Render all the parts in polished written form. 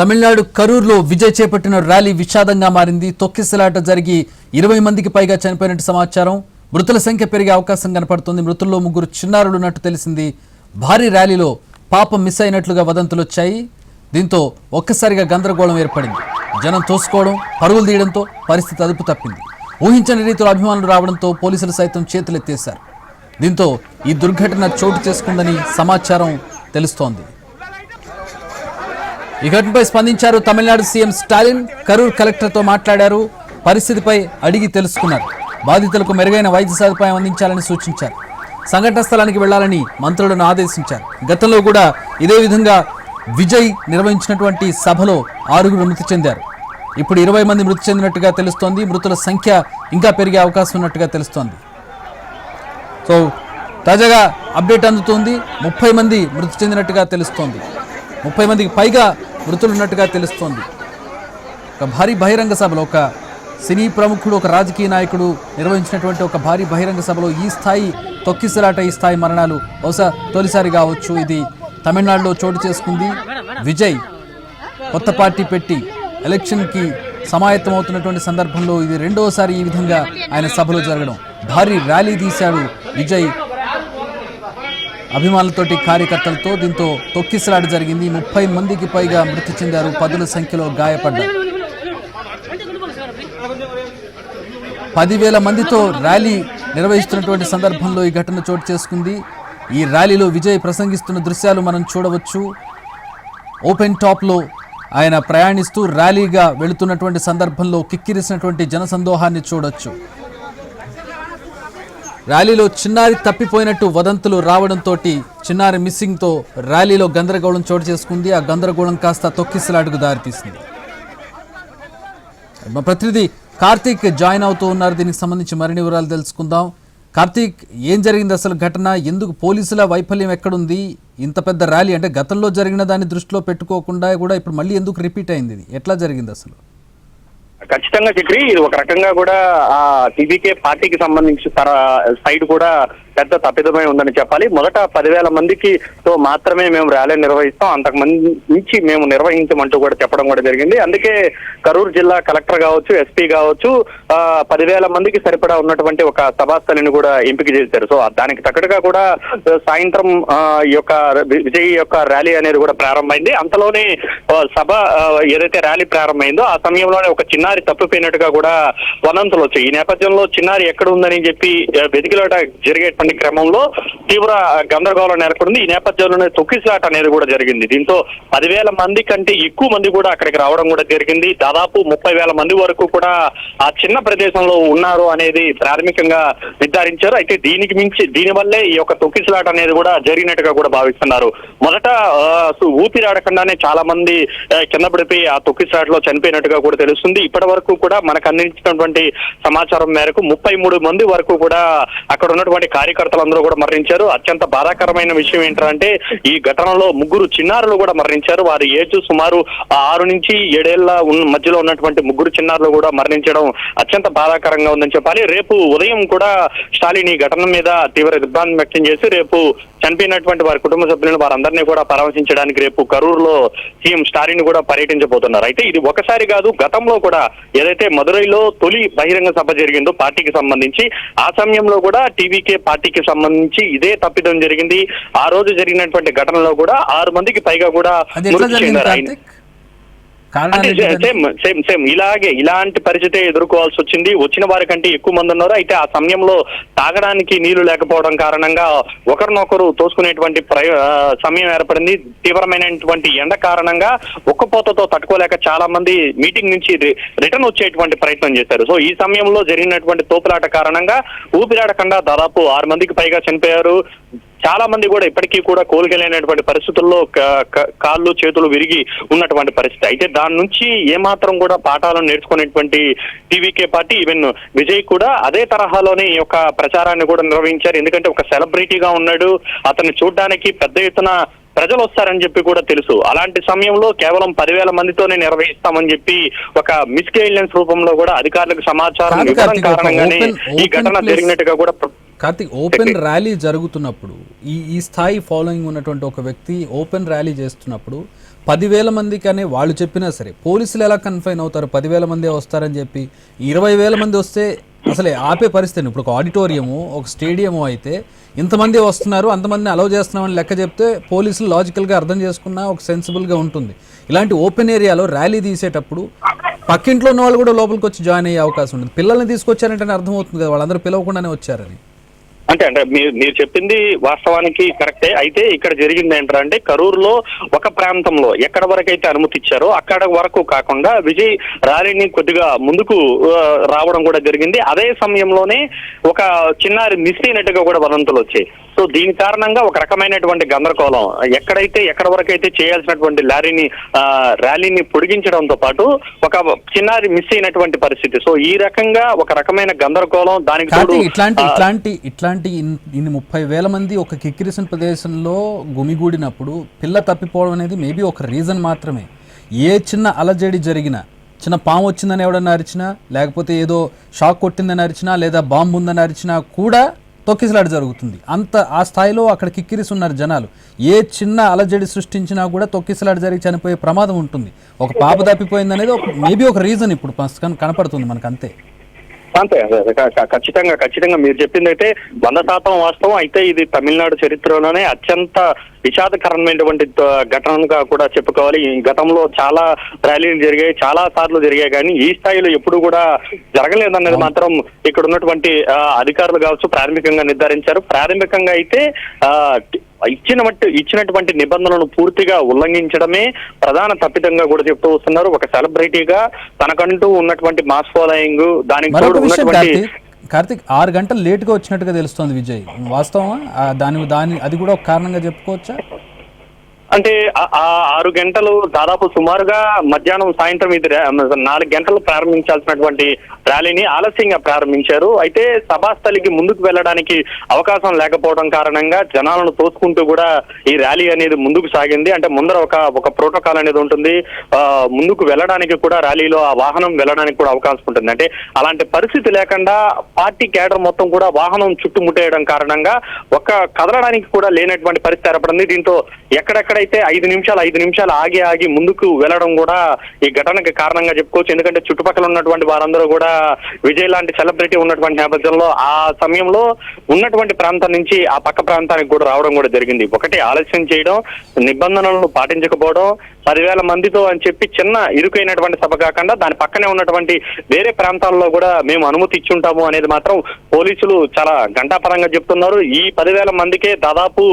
తమిళనాడు కరూర్లో విజయ్ చేపట్టిన ర్యాలీ విషాదంగా మారింది. తొక్కిసలాట జరిగి 20 మందికి పైగా చనిపోయినట్టు సమాచారం. మృతుల సంఖ్య పెరిగే అవకాశం కనపడుతుంది. మృతుల్లో 3 చిన్నారులు ఉన్నట్టు తెలిసింది. భారీ ర్యాలీలో పాపం మిస్ అయినట్లుగా వదంతులు వచ్చాయి. దీంతో ఒక్కసారిగా గందరగోళం ఏర్పడింది. జనం తోసుకోవడం, పరుగులు తీయడంతో పరిస్థితి అదుపు తప్పింది. ఊహించని రీతిలో అభిమానులు రావడంతో పోలీసులు సైతం చేతులెత్తేశారు. దీంతో ఈ దుర్ఘటన చోటు చేసుకుందని సమాచారం తెలుస్తోంది. ఈ ఘటనపై స్పందించారు తమిళనాడు సీఎం స్టాలిన్. కరూర్ కలెక్టర్తో మాట్లాడారు. పరిస్థితిపై అడిగి తెలుసుకున్నారు. బాధితులకు మెరుగైన వైద్య సదుపాయం అందించాలని సూచించారు. సంఘటన స్థలానికి వెళ్లాలని మంత్రులను ఆదేశించారు. గతంలో కూడా ఇదే విధంగా విజయ్ నిర్వహించినటువంటి సభలో 6 మృతి చెందారు. ఇప్పుడు 20 మంది మృతి చెందినట్టుగా తెలుస్తోంది. మృతుల సంఖ్య ఇంకా పెరిగే అవకాశం ఉన్నట్టుగా తెలుస్తోంది. సో తాజాగా అప్డేట్ అందుతోంది. 30 మంది మృతి చెందినట్టుగా తెలుస్తోంది. 30 మందికి పైగా మృతులు ఉన్నట్టుగా తెలుస్తోంది. ఒక భారీ బహిరంగ సభలో ఒక సినీ ప్రముఖుడు, ఒక రాజకీయ నాయకుడు నిర్వహించినటువంటి ఒక భారీ బహిరంగ సభలో ఈ స్థాయి తొక్కిసలాట, ఈ స్థాయి మరణాలు బహుశా తొలిసారి కావచ్చు. ఇది తమిళనాడులో చోటు చేసుకుంది. విజయ్ కొత్త పార్టీ పెట్టి ఎలక్షన్కి సమాయత్తమవుతున్నటువంటి సందర్భంలో ఇది రెండోసారి ఈ విధంగా ఆయన సభలో జరగడం. భారీ ర్యాలీ తీశాడు విజయ్ అభిమానులతోటి, కార్యకర్తలతో. దీంతో తొక్కిసలాట జరిగింది. 30 మందికి పైగా మృతి చెందారు. 10ల సంఖ్యలో గాయపడ్డారు. 10,000 మందితో ర్యాలీ నిర్వహిస్తున్నటువంటి సందర్భంలో ఈ ఘటన చోటు చేసుకుంది. ఈ ర్యాలీలో విజయ్ ప్రసంగిస్తున్న దృశ్యాలు మనం చూడవచ్చు. ఓపెన్ టాప్లో ఆయన ప్రయాణిస్తూ ర్యాలీగా వెళుతున్నటువంటి సందర్భంలో కిక్కిరిసినటువంటి జనసందోహాన్ని చూడొచ్చు. ర్యాలీలో చిన్నారి తప్పిపోయినట్టు వదంతులు రావడంతో చిన్నారి మిస్సింగ్తో ర్యాలీలో గందరగోళం చోటు చేసుకుంది. ఆ గందరగోళం కాస్త తొక్కిసలాటకు దారితీసింది. మా ప్రతినిధి కార్తీక్ జాయిన్ అవుతూ ఉన్నారు. దీనికి సంబంధించి మరిన్ని వివరాలు తెలుసుకుందాం. కార్తీక్, ఏం జరిగింది అసలు ఘటన? ఎందుకు పోలీసుల వైఫల్యం ఎక్కడుంది? ఇంత పెద్ద ర్యాలీ అంటే గతంలో జరిగిన దాన్ని దృష్టిలో పెట్టుకోకుండా కూడా ఇప్పుడు మళ్ళీ ఎందుకు రిపీట్ అయింది? ఇది ఎట్లా జరిగింది అసలు? ఖచ్చితంగా చక్రి, ఇది ఒక రకంగా కూడా ఆ టీవీకే పార్టీకి సంబంధించి సైడ్ కూడా పెద్ద తప్పిదమై ఉందని చెప్పాలి. మొదట 10,000 మందికి తో మాత్రమే మేము ర్యాలీ నిర్వహిస్తాం, అంతకుమంది నుంచి మేము నిర్వహించమంటూ కూడా చెప్పడం కూడా జరిగింది. అందుకే కరూరు జిల్లా కలెక్టర్ కావచ్చు, ఎస్పీ కావచ్చు 10,000 మందికి సరిపడా ఉన్నటువంటి ఒక సభాస్థలిని కూడా ఎంపిక చేశారు. సో దానికి తగ్గట్టుగా కూడా సాయంత్రం ఈ యొక్క విజయ్ యొక్క ర్యాలీ అనేది కూడా ప్రారంభమైంది. అంతలోనే సభ ఏదైతే ర్యాలీ ప్రారంభమైందో ఆ సమయంలోనే ఒక చిన్నారి తప్పిపోయినట్టుగా కూడా వదంతులు వచ్చాయి. ఈ నేపథ్యంలో చిన్నారి ఎక్కడ ఉందని చెప్పి వెతికిలాట జరిగేటువంటి క్రమంలో తీవ్ర గందరగోళం నెలకొంది. ఈ నేపథ్యంలోనే తొక్కిసలాట అనేది కూడా జరిగింది. దీంతో 10,000 మంది కంటే ఎక్కువ మంది కూడా అక్కడికి రావడం కూడా జరిగింది. దాదాపు 30,000 మంది వరకు కూడా ఆ చిన్న ప్రదేశంలో ఉన్నారు అనేది ప్రాథమికంగా నిర్ధారించారు. అయితే దీనివల్లే ఈ యొక్క తొక్కిసలాట అనేది కూడా జరిగినట్టుగా కూడా భావిస్తున్నారు. మొదట ఊపిరాడకుండానే చాలా మంది కింద పడిపోయి ఆ తొక్కిసలాటలో చనిపోయినట్టుగా కూడా తెలుస్తుంది. ఇప్పటి వరకు కూడా మనకు అందించినటువంటి సమాచారం మేరకు 33 మంది వరకు కూడా అక్కడ ఉన్నటువంటి కార్యకర్తలందరూ కూడా మరణించారు. అత్యంత బాధాకరమైన విషయం ఏంటంటే ఈ ఘటనలో 3 చిన్నారులు కూడా మరణించారు. వారి ఏజ్ సుమారు 6 నుంచి 7 ఏళ్ల మధ్యలో ఉన్నటువంటి 3 చిన్నారులు కూడా మరణించడం అత్యంత బాధాకరంగా ఉందని చెప్పాలి. రేపు ఉదయం కూడా స్టాలిన్ ఈ ఘటన మీద తీవ్ర దిగ్భ్రాంతి వ్యక్తం చేసి రేపు చనిపోయినటువంటి వారి కుటుంబ సభ్యులను వారందరినీ కూడా పరామర్శించడానికి రేపు కరూరులో సీఎం స్టాలిన్ కూడా పర్యటించబోతున్నారు. అయితే ఇది ఒకసారి కాదు, గతంలో కూడా ఏదైతే మదురైలో తొలి బహిరంగ సభ జరిగిందో పార్టీకి సంబంధించి, ఆ సమయంలో కూడా టీవీకే పార్టీకి సంబంధించి ఇదే తప్పిదం జరిగింది. ఆ రోజు జరిగినటువంటి ఘటనలో కూడా 6 మందికి పైగా కూడా మృతి చెందారు. సేమ్ ఇలాంటి పరిస్థితి ఎదుర్కోవాల్సి వచ్చింది. వచ్చిన వారి కంటే ఎక్కువ మంది ఉన్నారు. అయితే ఆ సమయంలో తాగడానికి నీళ్లు లేకపోవడం కారణంగా ఒకరినొకరు తోసుకునేటువంటి సమయం ఏర్పడింది. తీవ్రమైనటువంటి ఎండ కారణంగా ఉక్కపోతతో తట్టుకోలేక చాలా మంది మీటింగ్ నుంచి రిటర్న్ వచ్చేటువంటి ప్రయత్నం చేశారు. సో ఈ సమయంలో జరిగినటువంటి తోపులాట కారణంగా ఊపిరాడకుండా దాదాపు 6 మందికి పైగా చనిపోయారు. చాలా మంది కూడా ఇప్పటికీ కూడా కోలుకోలేనటువంటి పరిస్థితుల్లో కాళ్ళు చేతులు విరిగి ఉన్నటువంటి పరిస్థితి. అయితే దాని నుంచి ఏమాత్రం కూడా పాఠాలను నేర్చుకునేటువంటి టీవీకే పార్టీ, ఈవెన్ విజయ్ కూడా అదే తరహాలోనే ఈ యొక్క ప్రచారాన్ని కూడా నిర్వహించారు. ఎందుకంటే ఒక సెలబ్రిటీగా ఉన్నాడు, అతన్ని చూడడానికి పెద్ద ఎత్తున ప్రజలు వస్తారని చెప్పి కూడా తెలుసు. అలాంటి సమయంలో కేవలం 10,000 మందితోనే నిర్వహిస్తామని చెప్పి ఒక మిస్గైడెన్స్ రూపంలో కూడా అధికారులకు సమాచారం ఇవ్వడం కారణంగానే ఈ ఘటన జరిగినట్టుగా కూడా కార్తిక్, ఓపెన్ ర్యాలీ జరుగుతున్నప్పుడు ఈ స్థాయి ఫాలోయింగ్ ఉన్నటువంటి ఒక వ్యక్తి ఓపెన్ ర్యాలీ చేస్తున్నప్పుడు 10,000 మందికి అనే వాళ్ళు చెప్పినా సరే పోలీసులు ఎలా కన్ఫైన్ అవుతారు? 10,000 మంది వస్తారని చెప్పి 20,000 మంది వస్తే అసలే ఆపే పరిస్థితి. ఇప్పుడు ఒక ఆడిటోరియము, ఒక స్టేడియము అయితే ఇంతమంది వస్తున్నారు, అంతమందిని అలౌ చేస్తున్నామని లెక్క చెప్తే పోలీసులు లాజికల్గా అర్థం చేసుకున్నా ఒక సెన్సిబుల్గా ఉంటుంది. ఇలాంటి ఓపెన్ ఏరియాలో ర్యాలీ తీసేటప్పుడు పక్కింట్లో ఉన్న వాళ్ళు కూడా లోపలికి వచ్చి జాయిన్ అయ్యే అవకాశం ఉంటుంది. పిల్లల్ని తీసుకొచ్చారంటే అర్థమవుతుంది కదా వాళ్ళందరూ పిలవకుండానే వచ్చారని. అంటే మీరు చెప్పింది వాస్తవానికి కరెక్టే. అయితే ఇక్కడ జరిగింది ఏంటంటే కరూరులో ఒక ప్రాంతంలో ఎక్కడ వరకు అయితే అనుమతి ఇచ్చారో అక్కడ వరకు కాకుండా విజయ్ ర్యాలీని కొద్దిగా ముందుకు రావడం కూడా జరిగింది. అదే సమయంలోనే ఒక చిన్నారి మిస్ అయినట్టుగా కూడా వదంతులు వచ్చాయి. సో దీని కారణంగా ఒక రకమైనటువంటి గందరగోళం, ఎక్కడ వరకు అయితే చేయాల్సినటువంటి ర్యాలీని పొడిగించడంతో పాటు ఒక చిన్నారి మిస్ అయినటువంటి పరిస్థితి. సో ఈ రకంగా ఒక రకమైన గందరగోళం, దానికి ఇట్లాంటి ఇన్ని 30,000 మంది ఒక కిక్కిరిసిన ప్రదేశంలో గుమిగూడినప్పుడు పిల్ల తప్పిపోవడం అనేది మేబీ ఒక రీజన్ మాత్రమే. ఏ చిన్న అలజడి జరిగినా, చిన్న పాము వచ్చిందని ఎవడన్నా అరిచినా, లేకపోతే ఏదో షాక్ కొట్టిందని అరిచినా, లేదా బాంబు ఉందని అరిచినా కూడా తొక్కిసలాట జరుగుతుంది. ఆ స్థాయిలో అక్కడ కిక్కిరిసి ఉన్నారు జనాలు. ఏ చిన్న అలజడి సృష్టించినా కూడా తొక్కిసలాట జరిగి చనిపోయే ప్రమాదం ఉంటుంది. ఒక పాప తప్పిపోయింది అనేది మేబీ ఒక రీజన్ ఇప్పుడు కనపడుతుంది మనకు. అంతే ఖచ్చితంగా మీరు చెప్పింది అయితే 100% వాస్తవం. అయితే ఇది తమిళనాడు చరిత్రలోనే అత్యంత విషాదకరమైనటువంటి ఘటనగా కూడా చెప్పుకోవాలి. ఈ గతంలో చాలా ర్యాలీలు జరిగాయి, చాలా సార్లు జరిగాయి, కానీ ఈ స్థాయిలో ఎప్పుడు కూడా జరగలేదన్నది మాత్రం ఇక్కడ ఉన్నటువంటి అధికారులు కావచ్చు ప్రాథమికంగా నిర్ధారించారు. ప్రాథమికంగా అయితే ఇచ్చినటువంటి నిబంధనలను పూర్తిగా ఉల్లంఘించడమే ప్రధాన తప్పిదంగా కూడా చెప్తూ వస్తున్నారు. ఒక సెలబ్రిటీగా తనకంటూ ఉన్నటువంటి మాస్ ఫాలోయింగ్, దానికి కార్తిక్ 6 గంటలు లేటుగా వచ్చినట్టుగా తెలుస్తోంది విజయ్, వాస్తవమా? అది కూడా ఒక కారణంగా చెప్పుకోవచ్చా? అంటే 6 గంటలు దాదాపు సుమారుగా మధ్యాహ్నం సాయంత్రం 4 గంటలు ప్రారంభించాల్సినటువంటి ర్యాలీని ఆలస్యంగా ప్రారంభించారు. అయితే సభాస్థలికి ముందుకు వెళ్ళడానికి అవకాశం లేకపోవడం కారణంగా జనాలను తోసుకుంటూ కూడా ఈ ర్యాలీ అనేది ముందుకు సాగింది. అంటే ముందర ఒక ప్రోటోకాల్ అనేది ఉంటుంది, ముందుకు వెళ్ళడానికి కూడా ర్యాలీలో ఆ వాహనం వెళ్ళడానికి కూడా అవకాశం ఉంటుంది. అంటే అలాంటి పరిస్థితి లేకుండా పార్టీ కేడర్ మొత్తం కూడా వాహనం చుట్టుముట్టేయడం కారణంగా కదలడానికి కూడా లేనటువంటి పరిస్థితి ఏర్పడింది. దీంతో ఎక్కడెక్కడైతే 5 నిమిషాలు ఆగి ముందుకు వెళ్ళడం కూడా ఈ ఘటనకి కారణంగా చెప్పుకోవచ్చు. ఎందుకంటే చుట్టుపక్కల ఉన్నటువంటి వారందరూ కూడా విజయ్ లాంటి సెలబ్రిటీ ఉన్నటువంటి నేపథ్యంలో ఆ సమయంలో ఉన్నటువంటి ప్రాంతం నుంచి ఆ పక్క ప్రాంతానికి కూడా రావడం కూడా జరిగింది. ఒకటి ఆలస్యం చేయడం, నిబంధనలను పాటించకపోవడం, 10,000 మందితో అని చెప్పి చిన్న ఇరుకైనటువంటి సభ కాకుండా దాని పక్కనే ఉన్నటువంటి వేరే ప్రాంతాల్లో కూడా మేము అనుమతి ఇచ్చుంటాము అనేది మాత్రం పోలీసులు చాలా గంటాపరంగా చెప్తున్నారు. ఈ 10,000 మందికే దాదాపు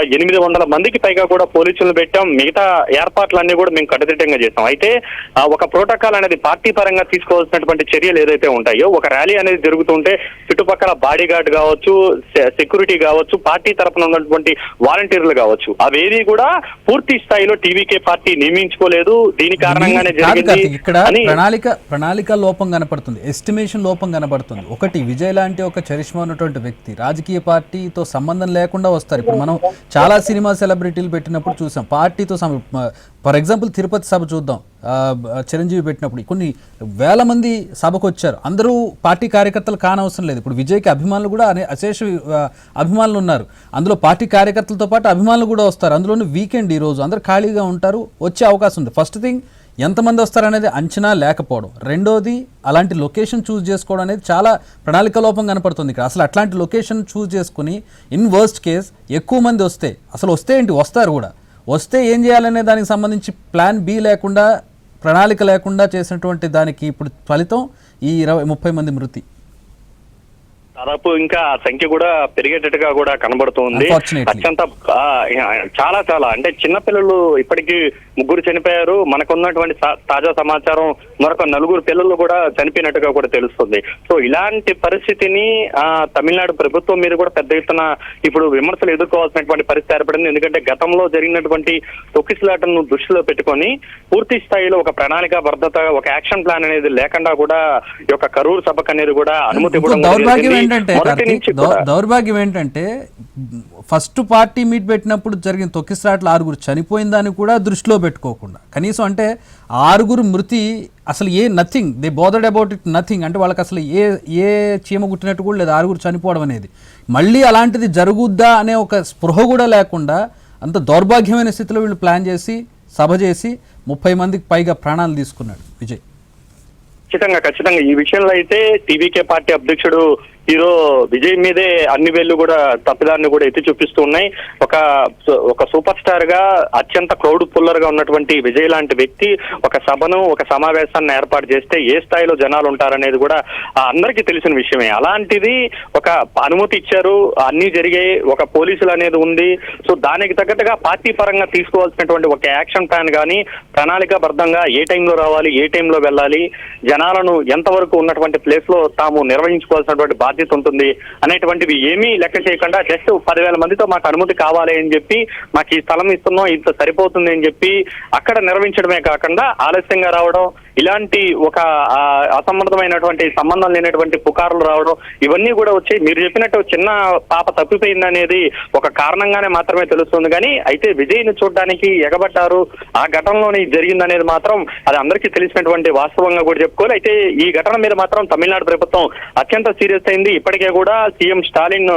800 మందికి పైగా కూడా పోలీసులు పెట్టాం. మిగతా ఏర్పాట్లన్నీ కూడా మేము కట్టుదిట్టంగా చేస్తాం. అయితే ఒక ప్రోటోకాల్ అనేది పార్టీ పరంగా తీసుకోవాల్సినటువంటి చర్యలు ఏదైతే ఉంటాయో, ఒక ర్యాలీ అనేది జరుగుతుంటే చుట్టుపక్కల బాడీ గార్డ్ కావచ్చు, సెక్యూరిటీ కావచ్చు, పార్టీ తరఫున ఉన్నటువంటి వాలంటీర్లు కావచ్చు, అవేది కూడా పూర్తి స్థాయిలో టీవీకే పార్టీ నియమించుకోలేదు. దీని కారణంగానే జరిగింది. ఇక్కడ ప్రణాళిక లోపం కనపడుతుంది, ఎస్టిమేషన్ లోపం కనపడుతుంది. ఒకటి, విజయ్ లాంటి ఒక చరిష్మా ఉన్నటువంటి వ్యక్తి రాజకీయ పార్టీతో సంబంధం లేకుండా వస్తారు. ఇప్పుడు మనం చాలా సినిమా సెలబ్రిటీలు పెట్టినప్పుడు చూసాం పార్టీతో ఫర్ ఎగ్జాంపుల్ తిరుపతి సభ చూద్దాం, చిరంజీవి పెట్టినప్పుడు కొన్ని వేల మంది సభకు వచ్చారు. అందరూ పార్టీ కార్యకర్తలు కానవసరం లేదు. ఇప్పుడు విజయ్కి అభిమానులు కూడా అశేష అభిమానులు ఉన్నారు. అందులో పార్టీ కార్యకర్తలతో పాటు అభిమానులు కూడా వస్తారు. అందులోని వీకెండ్ ఈరోజు అందరూ ఖాళీగా ఉంటారు, వచ్చే అవకాశం ఉంది. ఫస్ట్ థింగ్, ఎంతమంది వస్తారనేది అంచనా లేకపోవడం. రెండోది, అలాంటి లొకేషన్ చూస్ చేసుకోవడం అనేది చాలా ప్రణాళిక లోపం కనపడుతుంది ఇక్కడ. అసలు అట్లాంటి లొకేషన్ చూస్ చేసుకుని ఇన్ వర్స్ట్ కేస్ ఎక్కువ మంది వస్తే ఏంటి, వస్తారు కూడా, వస్తే ఏం చేయాలనే దానికి సంబంధించి ప్లాన్ బి లేకుండా, ప్రణాళిక లేకుండా చేసినటువంటి దానికి ఇప్పుడు ఫలితం ఈ 20-30 మంది మృతి. దాదాపు ఇంకా సంఖ్య కూడా పెరిగేటట్టుగా కూడా కనబడుతుంది. అత్యంత చాలా అంటే చిన్నపిల్లలు ఇప్పటికీ 3 చనిపోయారు. మనకున్నటువంటి తాజా సమాచారం మరొక 4 పిల్లలు కూడా చనిపోయినట్టుగా కూడా తెలుస్తుంది. సో ఇలాంటి పరిస్థితిని తమిళనాడు ప్రభుత్వం మీద కూడా పెద్ద ఎత్తున ఇప్పుడు విమర్శలు ఎదుర్కోవాల్సినటువంటి పరిస్థితి ఏర్పడింది. ఎందుకంటే గతంలో జరిగినటువంటి తొక్కిసలాటను దృష్టిలో పెట్టుకొని పూర్తి స్థాయిలో ఒక ప్రణాళిక బద్ధత, ఒక యాక్షన్ ప్లాన్ అనేది లేకుండా కూడా ఈ యొక్క కరూరు సభకు అనేది కూడా అనుమతి ఇవ్వడం. దౌర్భాగ్యం ఏంటంటే ఫస్ట్ పార్టీ మీట్ పెట్టినప్పుడు జరిగిన తొక్కిసలాట్లు 6 చనిపోయిన దాన్ని కూడా దృష్టిలో పెట్టుకోకుండా కనీసం అంటే 6 మృతి అసలు nothing, they bothered about it nothing, అంటే వాళ్ళకి అసలు ఏ చీమ గుట్టినట్టు కూడా లేదు 6 చనిపోవడం అనేది. మళ్ళీ అలాంటిది జరుగుద్దా అనే ఒక స్పృహ కూడా లేకుండా అంత దౌర్భాగ్యమైన స్థితిలో వీళ్ళు ప్లాన్ చేసి సభ చేసి 30 మందికి పైగా ప్రాణాలు తీసుకున్నాడు విజయ్. ఖచ్చితంగా ఈ విషయంలో అయితే టీవీకే పార్టీ అధ్యక్షుడు హీరో విజయ్ మీదే అన్ని వేళ్లు కూడా తప్పిదాన్ని కూడా ఎత్తి చూపిస్తూ ఉన్నాయి. ఒక సూపర్ స్టార్ గా అత్యంత క్రౌడ్ పుల్లర్ గా ఉన్నటువంటి విజయ్ లాంటి వ్యక్తి ఒక సభను ఒక సమావేశాన్ని ఏర్పాటు చేస్తే ఏ స్థాయిలో జనాలు ఉంటారనేది కూడా అందరికీ తెలిసిన విషయమే. అలాంటిది ఒక అనుమతి ఇచ్చారు, అన్ని జరిగాయి, ఒక పోలీసులు అనేది ఉంది. సో దానికి తగ్గట్టుగా పార్టీ పరంగా తీసుకోవాల్సినటువంటి ఒక యాక్షన్ ప్లాన్ కానీ ప్రణాళికాబద్ధంగా ఏ టైంలో రావాలి, ఏ టైంలో వెళ్ళాలి, జనాలను ఎంతవరకు ఉన్నటువంటి ప్లేస్ లో తాము నిర్వహించుకోవాల్సినటువంటి బాధ్యత ఉంటుంది అనేటువంటివి ఏమీ లెక్క చేయకుండా జస్ట్ 10,000 మందితో మాకు అనుమతి కావాలి అని చెప్పి మాకు ఈ స్థలం ఇస్తున్నాం ఇంత సరిపోతుంది అని చెప్పి అక్కడ నిర్వహించడమే కాకుండా ఆలస్యంగా రావడం, ఇలాంటి ఒక అసంబంధమైనటువంటి సంబంధం లేనటువంటి పుకార్లు రావడం, ఇవన్నీ కూడా వచ్చి మీరు చెప్పినట్టు చిన్న పాప తప్పిపోయింది అనేది ఒక కారణంగానే మాత్రమే తెలుస్తుంది. కానీ అయితే విజయ్ని చూడడానికి ఎగబడ్డారు, ఆ ఘటనలోని జరిగిందనేది మాత్రం అది అందరికీ తెలిసినటువంటి వాస్తవంగా కూడా చెప్పుకోవాలి. అయితే ఈ ఘటన మీద మాత్రం తమిళనాడు ప్రభుత్వం అత్యంత సీరియస్ అయింది. ఇప్పటికే కూడా సీఎం స్టాలిన్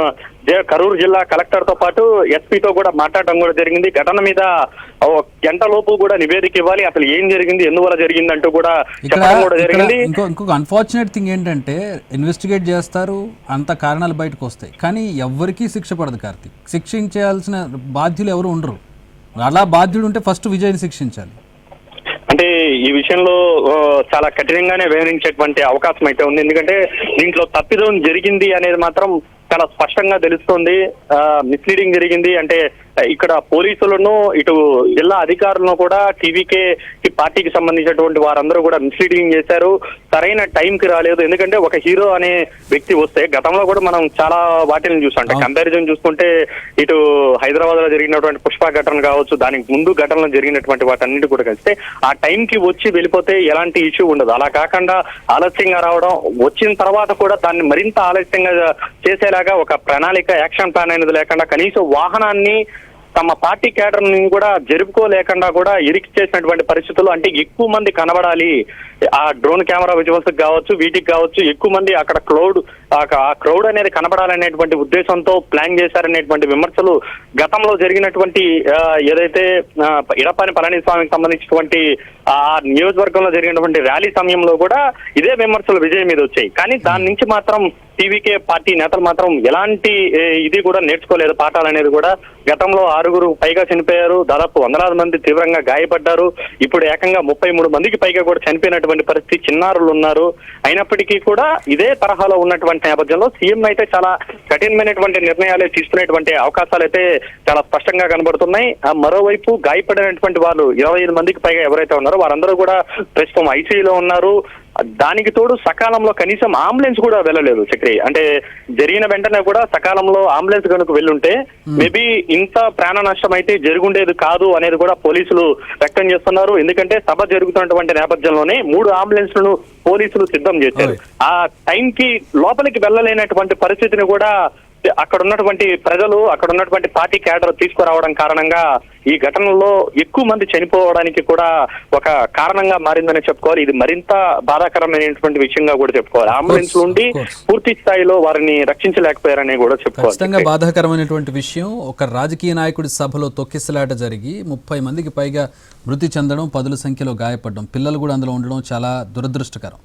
కరూరు జిల్లా కలెక్టర్ తో పాటు ఎస్పీతో కూడా మాట్లాడడం కూడా జరిగింది. ఘటన మీద గంట లోపు కూడా నివేదిక ఇవ్వాలి, అసలు ఏం జరిగింది, ఎందువల్ల జరిగింది అంటూ కూడా చెప్పడం కూడా జరిగింది. ఇంకొక అన్ఫార్చునేట్ థింగ్ ఏంటంటే ఇన్వెస్టిగేట్ చేస్తారు, అంత కారణాలు బయటకు వస్తాయి, కానీ ఎవరికీ శిక్ష పడదు కార్తీక్. శిక్షించాల్సిన బాధ్యులు ఎవరు ఉండరు. అలా బాధ్యుడు ఉంటే ఫస్ట్ విజయ్ని శిక్షించాలి. అంటే ఈ విషయంలో చాలా కఠినంగానే వ్యవహరించేటువంటి అవకాశం అయితే ఉంది. ఎందుకంటే దీంట్లో తప్పిదం జరిగింది అనేది మాత్రం చాలా స్పష్టంగా తెలుస్తోంది. మిస్లీడింగ్ జరిగింది అంటే ఇక్కడ పోలీసులను ఇటు జిల్లా అధికారులను కూడా టీవీకే పార్టీకి సంబంధించినటువంటి వారందరూ కూడా మిస్లీడింగ్ చేశారు, సరైన టైంకి రాలేదు. ఎందుకంటే ఒక హీరో అనే వ్యక్తి వస్తే గతంలో కూడా మనం చాలా వాటిని చూసాం. కంపారిజన్ చూసుకుంటే ఇటు హైదరాబాద్ లో జరిగినటువంటి పుష్ప ఘటన కావచ్చు, దానికి ముందు ఘటనలో జరిగినటువంటి వాటన్నిటి కూడా కలిస్తే ఆ టైంకి వచ్చి వెళ్ళిపోతే ఎలాంటి ఇష్యూ ఉండదు. అలా కాకుండా ఆలస్యంగా రావడం, వచ్చిన తర్వాత కూడా దాన్ని మరింత ఆలస్యంగా చేసేలాగా ఒక ప్రణాళిక యాక్షన్ ప్లాన్ అనేది లేకుండా కనీసం వాహనాన్ని తమ పార్టీ కేడర్ ని కూడా జరుపుకోలేకుండా కూడా ఇరికి చేసినటువంటి పరిస్థితులు. అంటే ఎక్కువ మంది కనబడాలి, ఆ డ్రోన్ కెమెరా విజువల్స్ కావచ్చు, వీటికి కావచ్చు, ఎక్కువ మంది అక్కడ ఆ క్రౌడ్ అనేది కనబడాలనేటువంటి ఉద్దేశంతో ప్లాన్ చేశారనేటువంటి విమర్శలు గతంలో జరిగినటువంటి ఏదైతే ఇడపాని పళనిస్వామికి సంబంధించినటువంటి ఆ నియోజకవర్గంలో జరిగినటువంటి ర్యాలీ సమయంలో కూడా ఇదే విమర్శలు విజయ్ మీద వచ్చాయి. కానీ దాని నుంచి మాత్రం టీవీకే పార్టీ నేతలు మాత్రం ఎలాంటి ఇది కూడా నేర్చుకోలేదు పాఠాలు అనేది కూడా. గతంలో 6 పైగా చనిపోయారు, దాదాపు 100 మంది తీవ్రంగా గాయపడ్డారు, ఇప్పుడు ఏకంగా 33 మందికి పైగా కూడా చనిపోయినటువంటి పరిస్థితి, చిన్నారులు ఉన్నారు. అయినప్పటికీ కూడా ఇదే తరహాలో ఉన్నటువంటి నేపథ్యంలో సీఎం అయితే చాలా కఠినమైనటువంటి నిర్ణయాలు తీసుకునేటువంటి అవకాశాలు అయితే చాలా స్పష్టంగా కనబడుతున్నాయి. మరోవైపు గాయపడినటువంటి వాళ్ళు 25 మందికి పైగా ఎవరైతే ఉన్నారో వారందరూ కూడా ప్రస్తుతం ఐసీయూలో ఉన్నారు. దానికి తోడు సకాలంలో కనీసం అంబులెన్స్ కూడా వెళ్ళలేదు చక్రి. అంటే జరిగిన వెంటనే కూడా సకాలంలో అంబులెన్స్ కనుక వెళ్ళుంటే మేబీ ఇంత ప్రాణ నష్టం అయితే జరుగుండేది కాదు అనేది కూడా పోలీసులు వ్యక్తం చేస్తున్నారు. ఎందుకంటే సభ జరుగుతున్నటువంటి నేపథ్యంలోనే 3 అంబులెన్స్లను పోలీసులు సిద్ధం చేశారు. ఆ టైంకి లోపలికి వెళ్ళలేనటువంటి పరిస్థితిని కూడా అక్కడ ఉన్నటువంటి ప్రజలు, అక్కడ ఉన్నటువంటి పార్టీ క్యాడర్ తీసుకురావడం కారణంగా ఈ ఘటనలో ఎక్కువ మంది చనిపోవడానికి కూడా ఒక కారణంగా మారిందని చెప్పుకోవాలి. ఇది మరింత బాధాకరమైనటువంటి విషయంగా కూడా చెప్పుకోవాలి. అంబులెన్స్ నుండి పూర్తి స్థాయిలో వారిని రక్షించలేకపోయారని కూడా చెప్పుకోవాలి. ఖచ్చితంగా బాధాకరమైనటువంటి విషయం. ఒక రాజకీయ నాయకుడి సభలో తొక్కిసలాట జరిగి 30 మందికి పైగా మృతి చెందడం, 10ల సంఖ్యలో గాయపడడం, పిల్లలు కూడా అందులో ఉండడం చాలా దురదృష్టకరం.